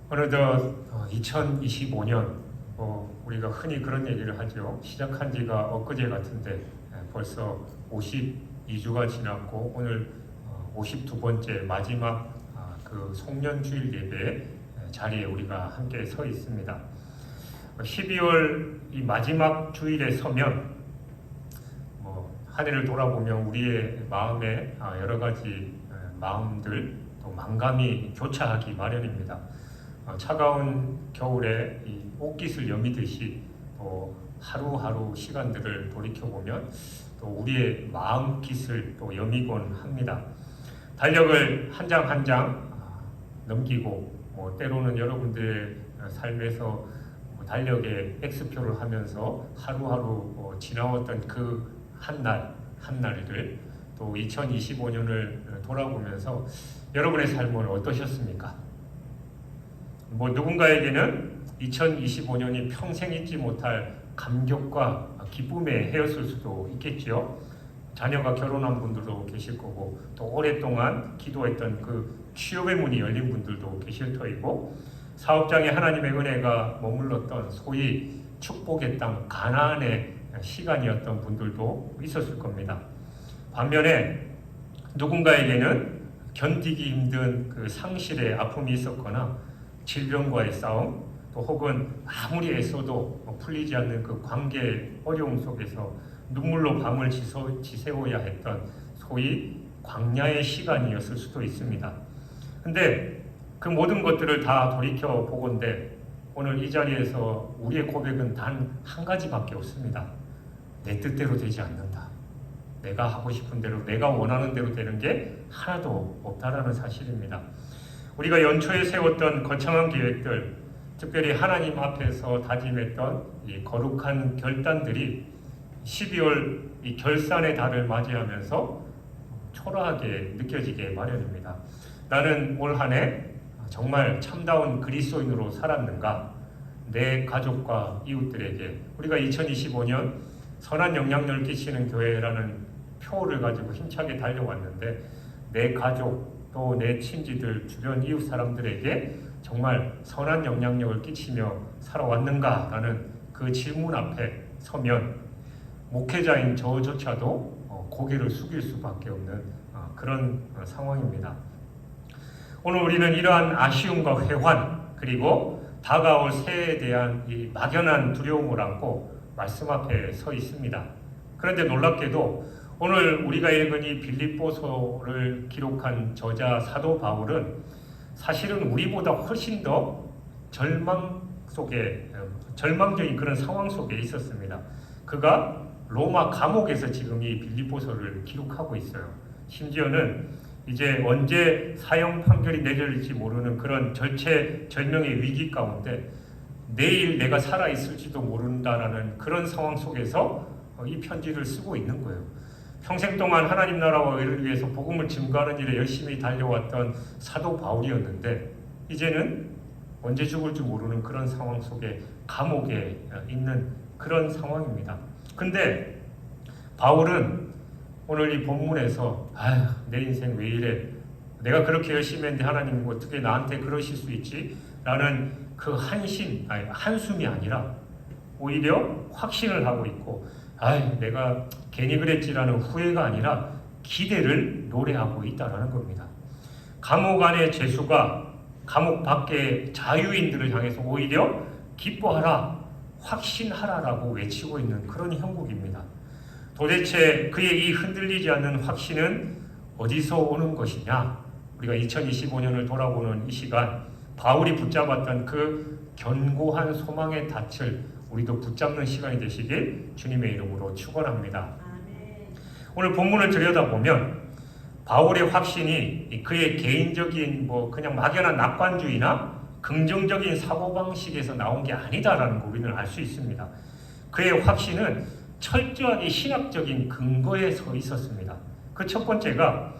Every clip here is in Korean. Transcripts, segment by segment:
어느덧 2025년, 우리가 흔히 그런 얘기를 하죠. 시작한 지가 엊그제 같은데 벌써 52주가 지났고 오늘 52번째 마지막 그 송년주일 예배 자리에 우리가 함께 서 있습니다. 12월 이 마지막 주일에 서면 한 해를 돌아보면 우리의 마음에 여러 가지 마음들 또 만감이 교차하기 마련입니다. 차가운 겨울에 이 옷깃을 여미듯이 또 하루하루 시간들을 돌이켜보면 또 우리의 마음깃을 또 여미곤 합니다. 달력을 한 장 한 장 넘기고 때로는 여러분들의 삶에서 달력에 X표를 하면서 하루하루 지나왔던 그 한 날을 또 2025년을 돌아보면서 여러분의 삶은 어떠셨습니까? 누군가에게는 2025년이 평생 잊지 못할 감격과 기쁨의 해였을 수도 있겠지요. 자녀가 결혼한 분들도 계실 거고 또 오랫동안 기도했던 그 취업의 문이 열린 분들도 계실 터이고 사업장에 하나님의 은혜가 머물렀던 소위 축복의 땅 가나안의 시간이었던 분들도 있었을 겁니다. 반면에 누군가에게는 견디기 힘든 그 상실의 아픔이 있었거나 질병과의 싸움, 또 혹은 아무리 애써도 풀리지 않는 그 관계 어려움 속에서 눈물로 밤을 지새워야 했던 소위 광야의 시간이었을 수도 있습니다. 근데 그 모든 것들을 다 돌이켜 보건대 오늘 이 자리에서 우리의 고백은 단 한 가지밖에 없습니다. 내 뜻대로 되지 않는다. 내가 하고 싶은 대로, 내가 원하는 대로 되는 게 하나도 없다라는 사실입니다. 우리가 연초에 세웠던 거창한 계획들, 특별히 하나님 앞에서 다짐했던 이 거룩한 결단들이 12월 이 결산의 달을 맞이하면서 초라하게 느껴지게 마련입니다. 나는 올 한 해 정말 참다운 그리스도인으로 살았는가? 내 가족과 이웃들에게 우리가 2025년 선한 영향력을 끼치는 교회라는 표를 가지고 힘차게 달려왔는데 내 가족 또 내 친지들 주변 이웃 사람들에게 정말 선한 영향력을 끼치며 살아왔는가라는 그 질문 앞에 서면 목회자인 저조차도 고개를 숙일 수밖에 없는 그런 상황입니다. 오늘 우리는 이러한 아쉬움과 회환 그리고 다가올 새해에 대한 이 막연한 두려움을 안고 말씀 앞에 서 있습니다. 그런데 놀랍게도 오늘 우리가 읽은 이 빌립보서를 기록한 저자 사도 바울은 사실은 우리보다 훨씬 더 절망적인 그런 상황 속에 있었습니다. 그가 로마 감옥에서 지금 이 빌립보서를 기록하고 있어요. 심지어는 이제 언제 사형 판결이 내려질지 모르는 그런 절체절명의 위기 가운데 내일 내가 살아있을지도 모른다라는 그런 상황 속에서 이 편지를 쓰고 있는 거예요. 평생 동안 하나님 나라와 의를 위해서 복음을 증거하는 일에 열심히 달려왔던 사도 바울이었는데 이제는 언제 죽을지 모르는 그런 상황 속에 감옥에 있는 그런 상황입니다. 근데 바울은 오늘 이 본문에서 내 인생 왜 이래? 내가 그렇게 열심히 했는데 하나님 어떻게 나한테 그러실 수 있지? 라는 그 한숨이 아니라 오히려 확신을 하고 있고 내가 괜히 그랬지라는 후회가 아니라 기대를 노래하고 있다라는 겁니다. 감옥 안의 죄수가 감옥 밖의 자유인들을 향해서 오히려 기뻐하라, 확신하라라고 외치고 있는 그런 형국입니다. 도대체 그의 이 흔들리지 않는 확신은 어디서 오는 것이냐? 우리가 2025년을 돌아보는 이 시간 바울이 붙잡았던 그 견고한 소망의 닻을 우리도 붙잡는 시간이 되시길 주님의 이름으로 축원합니다. 오늘 본문을 들여다보면 바울의 확신이 그의 개인적인 그냥 막연한 낙관주의나 긍정적인 사고방식에서 나온 게 아니다라는 거 우리는 알 수 있습니다. 그의 확신은 철저하게 신학적인 근거에 서 있었습니다. 그 첫 번째가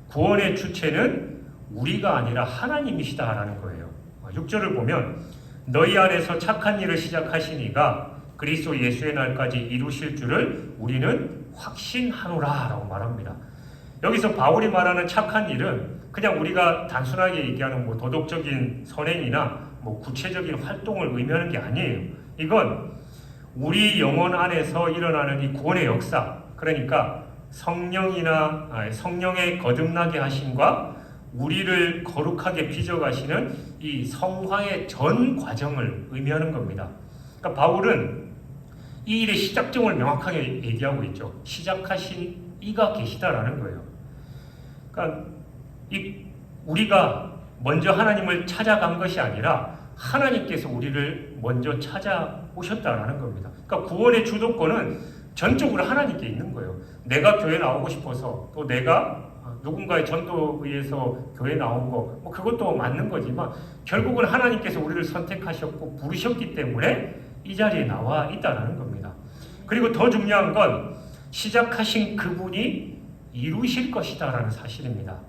구원의 주체는 우리가 아니라 하나님이시다라는 거예요. 6절을 보면 너희 안에서 착한 일을 시작하시니가 그리스도 예수의 날까지 이루실 줄을 우리는 확신하노라 라고 말합니다. 여기서 바울이 말하는 착한 일은 그냥 우리가 단순하게 얘기하는 도덕적인 선행이나 뭐 구체적인 활동을 의미하는 게 아니에요. 이건 우리 영혼 안에서 일어나는 이 구원의 역사, 그러니까 성령의 거듭나게 하심과 우리를 거룩하게 빚어가시는 이 성화의 전 과정을 의미하는 겁니다. 그러니까 바울은 이 일의 시작점을 명확하게 얘기하고 있죠. 시작하신 이가 계시다라는 거예요. 그러니까 우리가 먼저 하나님을 찾아간 것이 아니라 하나님께서 우리를 먼저 찾아오셨다라는 겁니다. 그러니까 구원의 주도권은 전적으로 하나님께 있는 거예요. 내가 교회 나오고 싶어서, 또 내가 누군가의 전도에 의해서 교회 나온 거, 뭐 그것도 맞는 거지만 결국은 하나님께서 우리를 선택하셨고 부르셨기 때문에 이 자리에 나와 있다는 겁니다. 그리고 더 중요한 건 시작하신 그분이 이루실 것이다라는 사실입니다.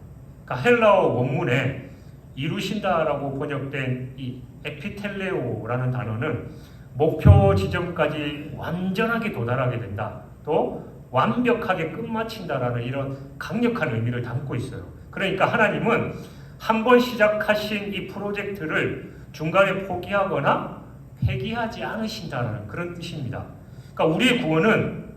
그러니까 헬라어 원문에 이루신다라고 번역된 이 에피텔레오라는 단어는 목표 지점까지 완전하게 도달하게 된다. 또 완벽하게 끝마친다라는 이런 강력한 의미를 담고 있어요. 그러니까 하나님은 한번 시작하신 이 프로젝트를 중간에 포기하거나 폐기하지 않으신다는 그런 뜻입니다. 그러니까 우리의 구원은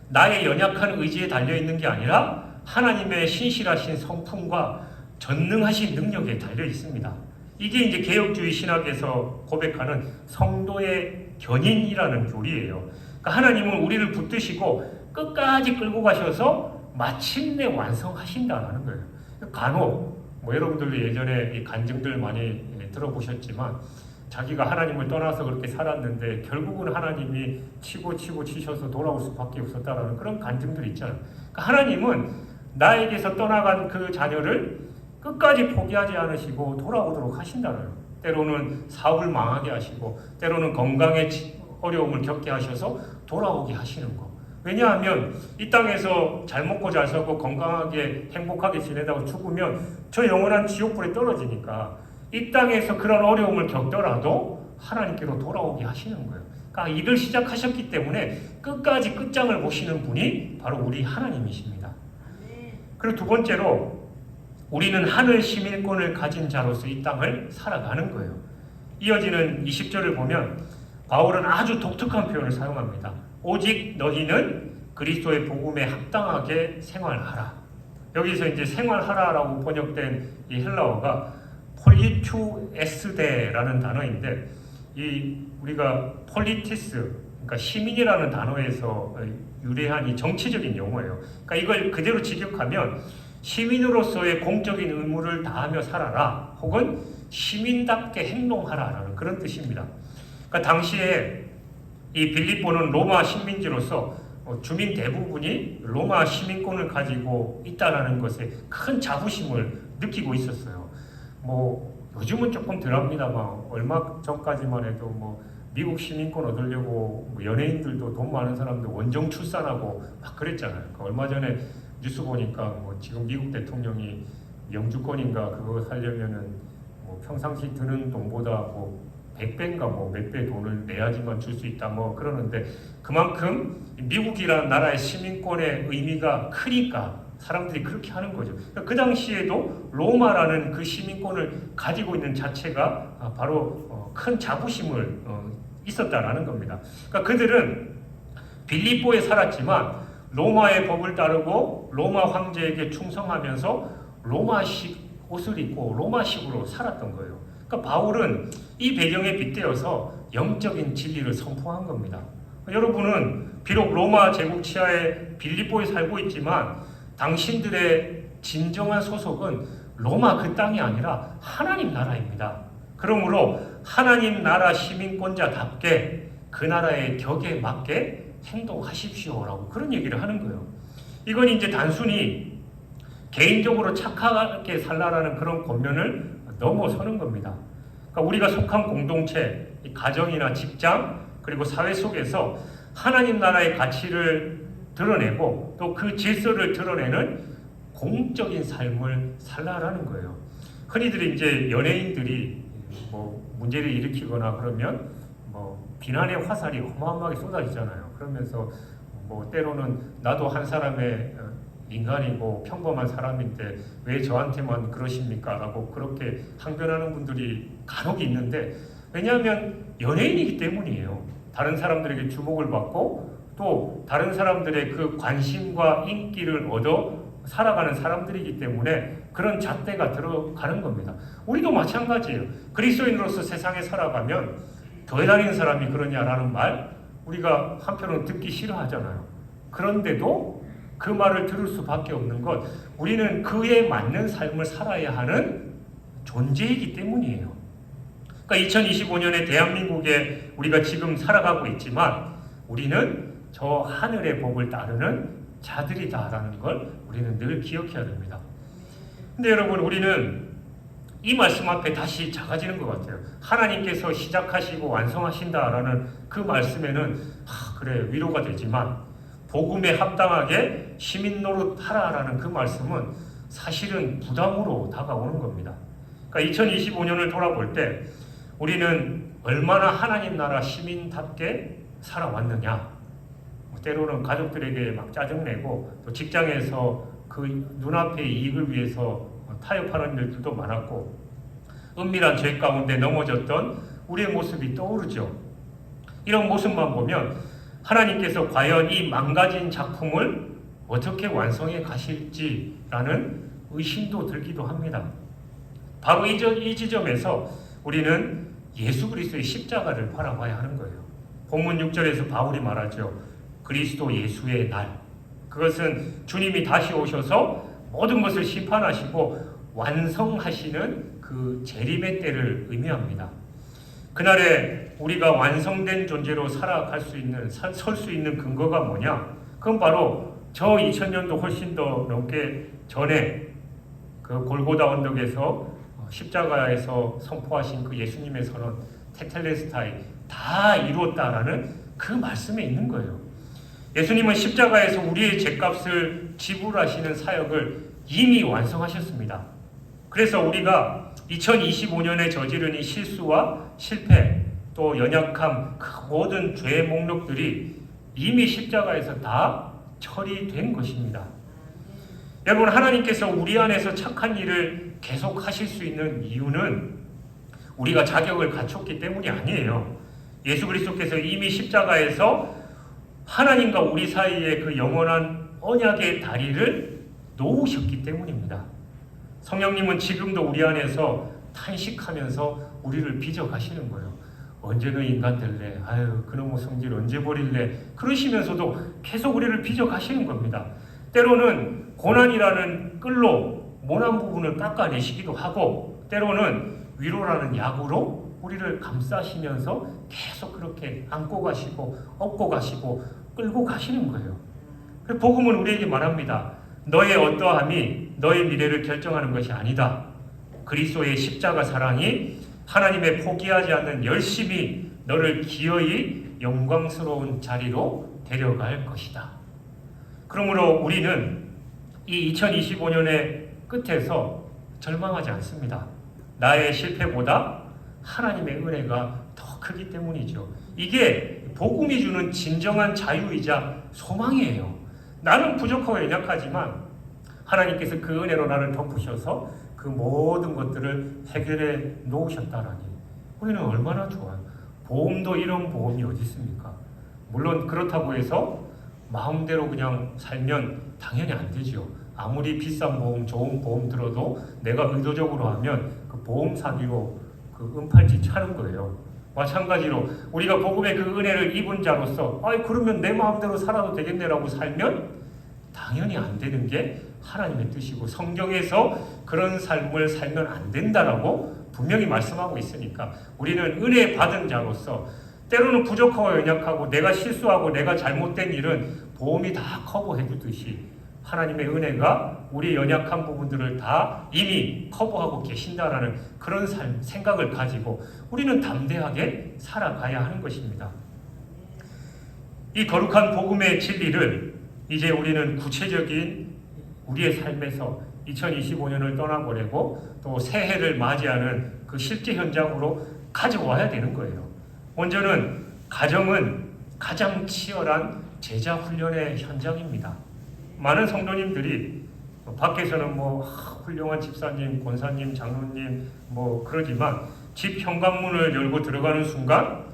나의 연약한 의지에 달려있는 게 아니라 하나님의 신실하신 성품과 전능하신 능력에 달려 있습니다. 이게 이제 개혁주의 신학에서 고백하는 성도의 견인이라는 교리예요. 그러니까 하나님은 우리를 붙드시고 끝까지 끌고 가셔서 마침내 완성하신다는 거예요. 간혹 여러분들도 예전에 이 간증들 많이 들어보셨지만 자기가 하나님을 떠나서 그렇게 살았는데 결국은 하나님이 치고 치셔서 돌아올 수밖에 없었다라는 그런 간증들이 있잖아요. 그러니까 하나님은 나에게서 떠나간 그 자녀를 끝까지 포기하지 않으시고 돌아오도록 하신다는 거예요. 때로는 사업을 망하게 하시고 때로는 건강에 어려움을 겪게 하셔서 돌아오게 하시는 거. 왜냐하면 이 땅에서 잘 먹고 잘 살고 건강하게 행복하게 지내다가 죽으면 저 영원한 지옥불에 떨어지니까 이 땅에서 그런 어려움을 겪더라도 하나님께로 돌아오게 하시는 거예요. 그러니까 일을 시작하셨기 때문에 끝까지 끝장을 보시는 분이 바로 우리 하나님이십니다. 그리고 두 번째로 우리는 하늘 시민권을 가진 자로서 이 땅을 살아가는 거예요. 이어지는 20절을 보면 바울은 아주 독특한 표현을 사용합니다. 오직 너희는 그리스도의 복음에 합당하게 생활하라. 여기서 이제 생활하라라고 번역된 이 헬라어가 폴리투에스데라는 단어인데 우리가 폴리티스, 그러니까 시민이라는 단어에서 유래한 이 정치적인 용어예요. 그러니까 이걸 그대로 직역하면 시민으로서의 공적인 의무를 다하며 살아라, 혹은 시민답게 행동하라라는 그런 뜻입니다. 그러니까 당시에 이 빌립보는 로마 식민지로서 주민 대부분이 로마 시민권을 가지고 있다라는 것에 큰 자부심을 느끼고 있었어요. 요즘은 조금 덜합니다만 얼마 전까지만 해도 미국 시민권 얻으려고 연예인들도 돈 많은 사람들 원정 출산하고 막 그랬잖아요. 얼마 전에 뉴스 보니까 지금 미국 대통령이 영주권인가 그거 하려면은 평상시 드는 돈보다 100배인가 몇 배 돈을 내야지만 줄 수 있다 그러는데 그만큼 미국이라는 나라의 시민권의 의미가 크니까 사람들이 그렇게 하는 거죠. 그 당시에도 로마라는 그 시민권을 가지고 있는 자체가 바로 큰 자부심을 있었다라는 겁니다. 그러니까 그들은 빌립보에 살았지만 로마의 법을 따르고 로마 황제에게 충성하면서 로마식 옷을 입고 로마식으로 살았던 거예요. 그러니까 바울은 이 배경에 빗대어서 영적인 진리를 선포한 겁니다. 여러분은 비록 로마 제국 치하의 빌립보에 살고 있지만 당신들의 진정한 소속은 로마 그 땅이 아니라 하나님 나라입니다. 그러므로 하나님 나라 시민권자답게 그 나라의 격에 맞게 행동하십시오라고 그런 얘기를 하는 거예요. 이건 이제 단순히 개인적으로 착하게 살라라는 그런 권면을 넘어서는 겁니다. 그러니까 우리가 속한 공동체, 가정이나 직장, 그리고 사회 속에서 하나님 나라의 가치를 드러내고 또 그 질서를 드러내는 공적인 삶을 살라라는 거예요. 흔히들 이제 연예인들이 문제를 일으키거나 그러면 비난의 화살이 어마어마하게 쏟아지잖아요. 그러면서 때로는 나도 한 사람의 인간이고 평범한 사람인데 왜 저한테만 그러십니까? 라고 그렇게 항변하는 분들이 간혹 있는데, 왜냐하면 연예인이기 때문이에요. 다른 사람들에게 주목을 받고 또 다른 사람들의 그 관심과 인기를 얻어 살아가는 사람들이기 때문에 그런 잣대가 들어가는 겁니다. 우리도 마찬가지예요. 그리스도인으로서 세상에 살아가면 교회 다니는 사람이 그러냐라는 말 우리가 한편으로는 듣기 싫어하잖아요. 그런데도 그 말을 들을 수밖에 없는 것, 우리는 그에 맞는 삶을 살아야 하는 존재이기 때문이에요. 그러니까 2025년에 대한민국에 우리가 지금 살아가고 있지만 우리는 저 하늘의 법을 따르는 자들이다라는 걸 우리는 늘 기억해야 됩니다. 근데 여러분, 우리는 이 말씀 앞에 다시 작아지는 것 같아요. 하나님께서 시작하시고 완성하신다라는 그 말씀에는 그래 위로가 되지만, 복음에 합당하게 시민 노릇하라라는 그 말씀은 사실은 부담으로 다가오는 겁니다. 그러니까 2025년을 돌아볼 때 우리는 얼마나 하나님 나라 시민답게 살아왔느냐. 때로는 가족들에게 막 짜증내고 또 직장에서 그 눈앞의 이익을 위해서 타협하는 일들도 많았고, 은밀한 죄 가운데 넘어졌던 우리의 모습이 떠오르죠. 이런 모습만 보면 하나님께서 과연 이 망가진 작품을 어떻게 완성해 가실지라는 의심도 들기도 합니다. 바로 이 지점에서 우리는 예수 그리스도의 십자가를 바라봐야 하는 거예요. 본문 6절에서 바울이 말하죠. 그리스도 예수의 날. 그것은 주님이 다시 오셔서 모든 것을 심판하시고 완성하시는 그 재림의 때를 의미합니다. 그날에 우리가 완성된 존재로 살아갈 수 있는, 설 수 있는 근거가 뭐냐? 그건 바로 저 2000년도 훨씬 더 넘게 전에 그 골고다 언덕에서 십자가에서 선포하신 그 예수님의 선언, 테텔레스타이, 다 이루었다라는 그 말씀에 있는 거예요. 예수님은 십자가에서 우리의 죄값을 지불하시는 사역을 이미 완성하셨습니다. 그래서 우리가 2025년에 저지른 이 실수와 실패, 또 연약함, 그 모든 죄의 목록들이 이미 십자가에서 다 처리된 것입니다. 여러분, 하나님께서 우리 안에서 착한 일을 계속 하실 수 있는 이유는 우리가 자격을 갖췄기 때문이 아니에요. 예수 그리스도께서 이미 십자가에서 하나님과 우리 사이에 그 영원한 언약의 다리를 놓으셨기 때문입니다. 성령님은 지금도 우리 안에서 탄식하면서 우리를 빚어가시는 거예요. 언제 너 인간 될래? 아유, 그놈의 성질 언제 버릴래? 그러시면서도 계속 우리를 빚어가시는 겁니다. 때로는 고난이라는 끌로 모난 부분을 깎아내시기도 하고, 때로는 위로라는 약으로 우리를 감싸시면서 계속 그렇게 안고 가시고 업고 가시고 끌고 가시는 거예요. 복음은 우리에게 말합니다. 너의 어떠함이 너의 미래를 결정하는 것이 아니다. 그리스도의 십자가 사랑이 하나님의 포기하지 않는 열심히 너를 기어이 영광스러운 자리로 데려갈 것이다. 그러므로 우리는 이 2025년의 끝에서 절망하지 않습니다. 나의 실패보다 하나님의 은혜가 더 크기 때문이죠. 이게 복음이 주는 진정한 자유이자 소망이에요. 나는 부족하고 연약하지만 하나님께서 그 은혜로 나를 덮으셔서 그 모든 것들을 해결해 놓으셨다라니, 우리는 얼마나 좋아요. 보험도 이런 보험이 어디 있습니까? 물론 그렇다고 해서 마음대로 그냥 살면 당연히 안 되죠. 아무리 비싼 보험, 좋은 보험 들어도 내가 의도적으로 하면 그 보험 사기로 그 은팔찌 차는 거예요. 마찬가지로 우리가 복음의 그 은혜를 입은 자로서 그러면 내 마음대로 살아도 되겠네라고 살면 당연히 안 되는 게 하나님의 뜻이고, 성경에서 그런 삶을 살면 안 된다라고 분명히 말씀하고 있으니까 우리는 은혜 받은 자로서 때로는 부족하고 연약하고 내가 실수하고 내가 잘못된 일은 보험이 다 커버해 주듯이 하나님의 은혜가 우리 연약한 부분들을 다 이미 커버하고 계신다라는 그런 생각을 가지고 우리는 담대하게 살아가야 하는 것입니다. 이 거룩한 복음의 진리를 이제 우리는 구체적인 우리의 삶에서 2025년을 떠나보내고 또 새해를 맞이하는 그 실제 현장으로 가져와야 되는 거예요. 먼저는 가정은 가장 치열한 제자 훈련의 현장입니다. 많은 성도님들이 밖에서는 훌륭한 집사님, 권사님, 장로님 그러지만 집 현관문을 열고 들어가는 순간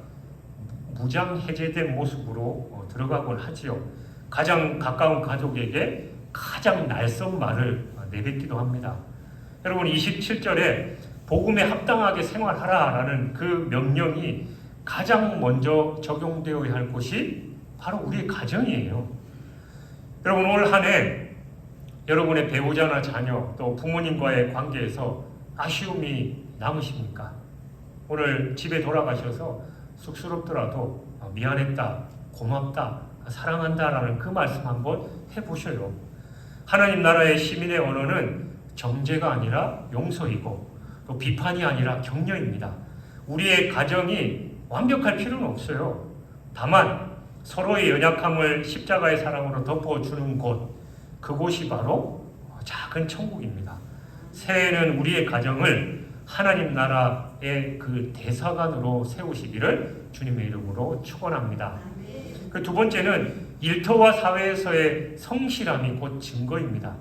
무장 해제된 모습으로 들어가곤 하지요. 가장 가까운 가족에게 가장 낯선 말을 내뱉기도 합니다. 여러분 27절에 복음에 합당하게 생활하라라는 그 명령이 가장 먼저 적용되어야 할 곳이 바로 우리의 가정이에요. 여러분 올 한 해 여러분의 배우자나 자녀 또 부모님과의 관계에서 아쉬움이 남으십니까? 오늘 집에 돌아가셔서 쑥스럽더라도 미안했다, 고맙다, 사랑한다라는 그 말씀 한번 해보셔요. 하나님 나라의 시민의 언어는 정죄가 아니라 용서이고 또 비판이 아니라 격려입니다. 우리의 가정이 완벽할 필요는 없어요. 다만 서로의 연약함을 십자가의 사랑으로 덮어주는 곳, 그곳이 바로 작은 천국입니다. 새해에는 우리의 가정을 하나님 나라의 그 대사관으로 세우시기를 주님의 이름으로 축원합니다. 그 두 번째는 일터와 사회에서의 성실함이 곧 증거입니다.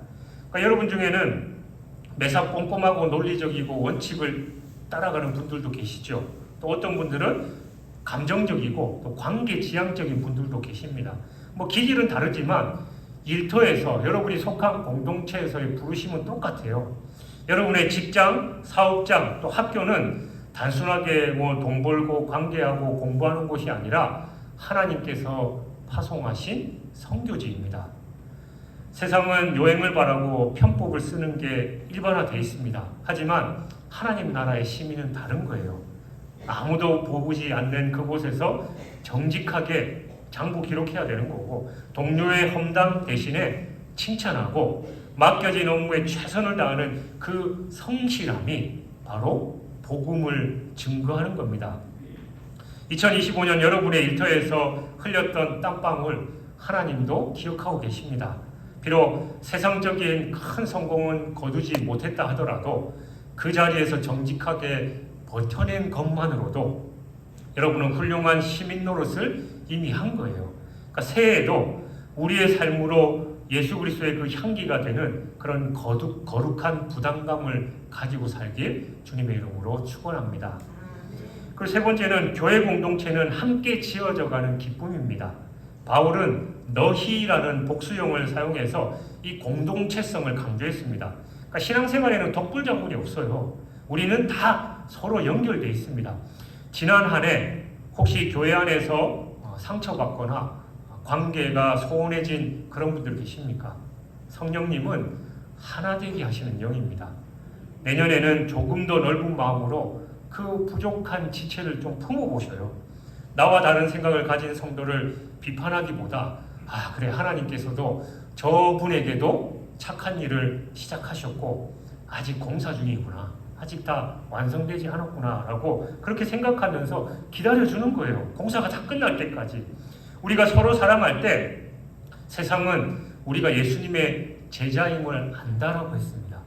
그러니까 여러분 중에는 매사 꼼꼼하고 논리적이고 원칙을 따라가는 분들도 계시죠. 또 어떤 분들은 감정적이고 또 관계 지향적인 분들도 계십니다. 기질은 다르지만 일터에서 여러분이 속한 공동체에서의 부르심은 똑같아요. 여러분의 직장, 사업장, 또 학교는 단순하게 돈 벌고 관계하고 공부하는 곳이 아니라 하나님께서 파송하신 선교지입니다. 세상은 요행을 바라고 편법을 쓰는 게 일반화되어 있습니다. 하지만 하나님 나라의 시민은 다른 거예요. 아무도 보지 않는 그곳에서 정직하게 장부 기록해야 되는 거고 동료의 험담 대신에 칭찬하고 맡겨진 업무에 최선을 다하는 그 성실함이 바로 복음을 증거하는 겁니다. 2025년 여러분의 일터에서 흘렸던 땀방울 하나님도 기억하고 계십니다. 비록 세상적인 큰 성공은 거두지 못했다 하더라도 그 자리에서 정직하게 버텨낸 것만으로도 여러분은 훌륭한 시민 노릇을 이미 한 거예요. 그러니까 새해에도 우리의 삶으로 예수 그리스도의 그 향기가 되는 그런 거룩한 부담감을 가지고 살길 주님의 이름으로 축원합니다. 그리고 세 번째는 교회 공동체는 함께 지어져가는 기쁨입니다. 바울은 너희라는 복수형을 사용해서 이 공동체성을 강조했습니다. 그러니까 신앙생활에는 덕불장군이 없어요. 우리는 다 서로 연결되어 있습니다. 지난 한 해 혹시 교회 안에서 상처받거나 관계가 소원해진 그런 분들 계십니까? 성령님은 하나 되게 하시는 영입니다. 내년에는 조금 더 넓은 마음으로 그 부족한 지체를 좀 품어보셔요. 나와 다른 생각을 가진 성도를 비판하기보다 그래 하나님께서도 저분에게도 착한 일을 시작하셨고 아직 공사 중이구나. 아직 다 완성되지 않았구나 라고 그렇게 생각하면서 기다려주는 거예요. 공사가 다 끝날 때까지. 우리가 서로 사랑할 때 세상은 우리가 예수님의 제자임을 안다라고 했습니다.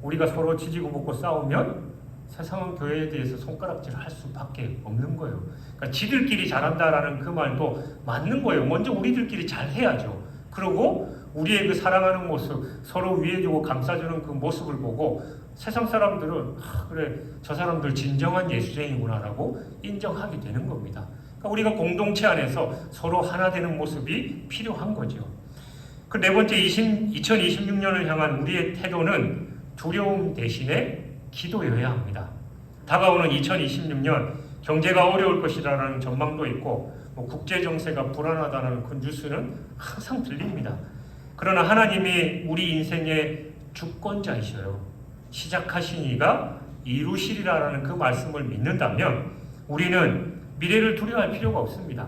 우리가 서로 지지고 볶고 싸우면 세상은 교회에 대해서 손가락질을 할 수밖에 없는 거예요. 그러니까 지들끼리 잘한다라는 그 말도 맞는 거예요. 먼저 우리들끼리 잘해야죠. 그리고 우리의 그 사랑하는 모습, 서로 위해주고 감싸주는 그 모습을 보고 세상 사람들은 그래 저 사람들 진정한 예수쟁이구나라고 인정하게 되는 겁니다. 그러니까 우리가 공동체 안에서 서로 하나 되는 모습이 필요한 거죠. 그 네 번째 2026년을 향한 우리의 태도는 두려움 대신에 기도여야 합니다. 다가오는 2026년 경제가 어려울 것이라는 전망도 있고 국제 정세가 불안하다는 그 뉴스는 항상 들립니다. 그러나 하나님이 우리 인생의 주권자이셔요. 시작하신 이가 이루시리라는 그 말씀을 믿는다면 우리는 미래를 두려워할 필요가 없습니다.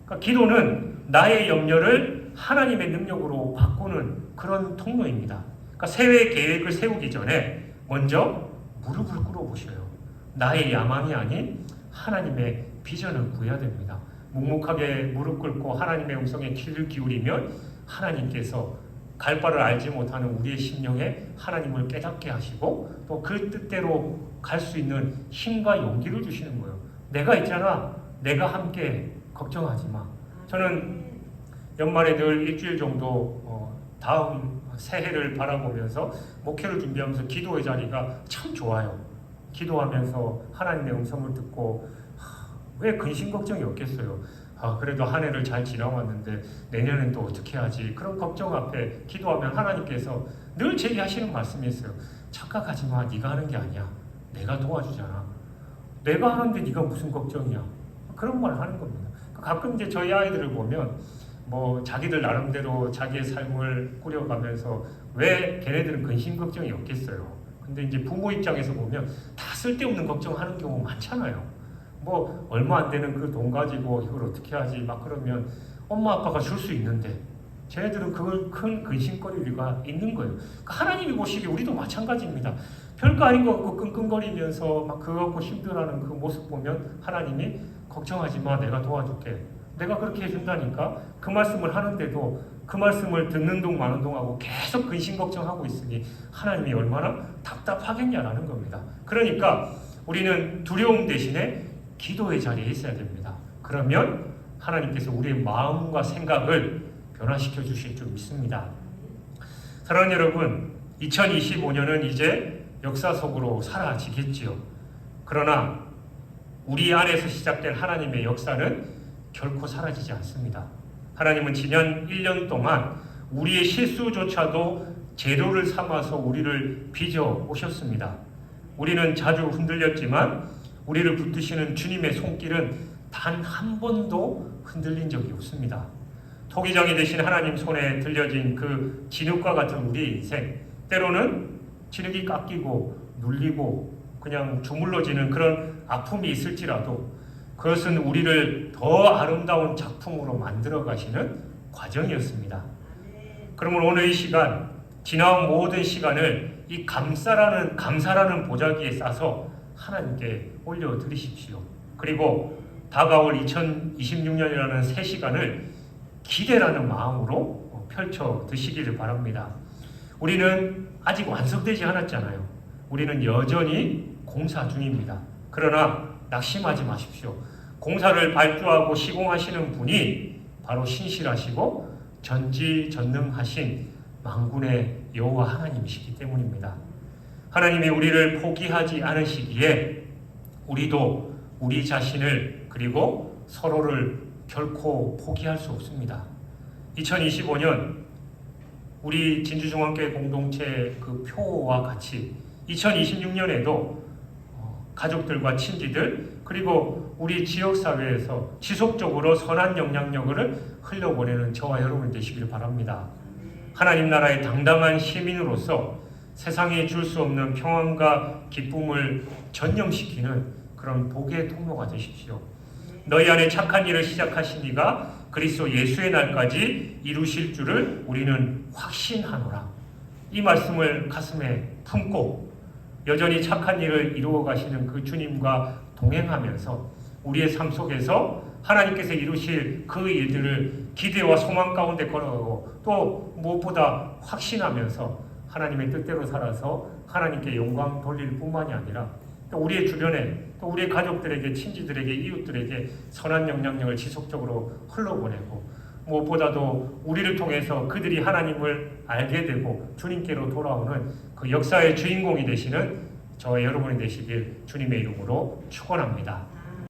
그러니까 기도는 나의 염려를 하나님의 능력으로 바꾸는 그런 통로입니다. 그러니까 새해 계획을 세우기 전에 먼저 무릎을 꿇어보셔요. 나의 야망이 아닌 하나님의 비전을 구해야 됩니다. 묵묵하게 무릎 꿇고 하나님의 음성에 귀를 기울이면 하나님께서 갈 바를 알지 못하는 우리의 심령에 하나님을 깨닫게 하시고 또 그 뜻대로 갈 수 있는 힘과 용기를 주시는 거예요. 내가 있잖아. 내가 함께 걱정하지 마. 저는 연말에 늘 일주일 정도 다음 새해를 바라보면서 목회를 준비하면서 기도의 자리가 참 좋아요. 기도하면서 하나님의 음성을 듣고 왜 근심 걱정이 없겠어요. 그래도 한 해를 잘 지나왔는데 내년엔 또 어떻게 하지? 그런 걱정 앞에 기도하면 하나님께서 늘 제게 하시는 말씀이 있어요. 착각하지 마. 네가 하는 게 아니야. 내가 도와주잖아. 내가 하는데 네가 무슨 걱정이야? 그런 말 하는 겁니다. 가끔 이제 저희 아이들을 보면 자기들 나름대로 자기의 삶을 꾸려가면서 왜 걔네들은 근심 걱정이 없겠어요. 근데 이제 부모 입장에서 보면 다 쓸데없는 걱정하는 경우 많잖아요. 얼마 안 되는 그 돈 가지고 이걸 어떻게 하지? 막 그러면 엄마 아빠가 줄 수 있는데 쟤네들은 그걸 큰 근심거리가 있는 거예요. 하나님이 보시기에 우리도 마찬가지입니다. 별거 아닌 거 갖고 끙끙거리면서 막 그거 갖고 힘들어하는 그 모습 보면 하나님이 걱정하지 마. 내가 도와줄게. 내가 그렇게 해준다니까. 그 말씀을 하는데도 그 말씀을 듣는 동 마는 동하고 계속 근심 걱정하고 있으니 하나님이 얼마나 답답하겠냐라는 겁니다. 그러니까 우리는 두려움 대신에 기도의 자리에 있어야 됩니다. 그러면 하나님께서 우리의 마음과 생각을 변화시켜 주실 줄 믿습니다. 사랑하는 여러분, 2025년은 이제 역사 속으로 사라지겠지요. 그러나 우리 안에서 시작된 하나님의 역사는 결코 사라지지 않습니다. 하나님은 지난 1년 동안 우리의 실수조차도 재료를 삼아서 우리를 빚어 오셨습니다. 우리는 자주 흔들렸지만 우리를 붙드시는 주님의 손길은 단 한 번도 흔들린 적이 없습니다. 토기장이 되신 하나님 손에 들려진 그 진흙과 같은 우리의 인생, 때로는 진흙이 깎이고 눌리고 그냥 주물러지는 그런 아픔이 있을지라도 그것은 우리를 더 아름다운 작품으로 만들어 가시는 과정이었습니다. 그러면 오늘 이 시간, 지나온 모든 시간을 이 감사라는 보자기에 싸서 하나님께 올려드리십시오. 그리고 다가올 2026년이라는 새 시간을 기대라는 마음으로 펼쳐 드시기를 바랍니다. 우리는 아직 완성되지 않았잖아요. 우리는 여전히 공사 중입니다. 그러나 낙심하지 마십시오. 공사를 발주하고 시공하시는 분이 바로 신실하시고 전지전능하신 만군의 여호와 하나님이시기 때문입니다. 하나님이 우리를 포기하지 않으시기에 우리도 우리 자신을 그리고 서로를 결코 포기할 수 없습니다. 2025년 우리 진주중앙교회 공동체 그 표와 같이 2026년에도 가족들과 친지들 그리고 우리 지역사회에서 지속적으로 선한 영향력을 흘려보내는 저와 여러분 되시길 바랍니다. 하나님 나라의 당당한 시민으로서 세상에 줄 수 없는 평안과 기쁨을 전념시키는 그런 복의 통로가 되십시오. 너희 안에 착한 일을 시작하신 이가 그리스도 예수의 날까지 이루실 줄을 우리는 확신하노라. 이 말씀을 가슴에 품고 여전히 착한 일을 이루어 가시는 그 주님과 동행하면서 우리의 삶 속에서 하나님께서 이루실 그 일들을 기대와 소망 가운데 걸어가고 또 무엇보다 확신하면서 하나님의 뜻대로 살아서 하나님께 영광 돌릴 뿐만이 아니라 또 우리의 주변에 또 우리의 가족들에게 친지들에게 이웃들에게 선한 영향력을 지속적으로 흘러보내고 무엇보다도 우리를 통해서 그들이 하나님을 알게 되고 주님께로 돌아오는 그 역사의 주인공이 되시는 저와 여러분이 되시길 주님의 이름으로 축원합니다.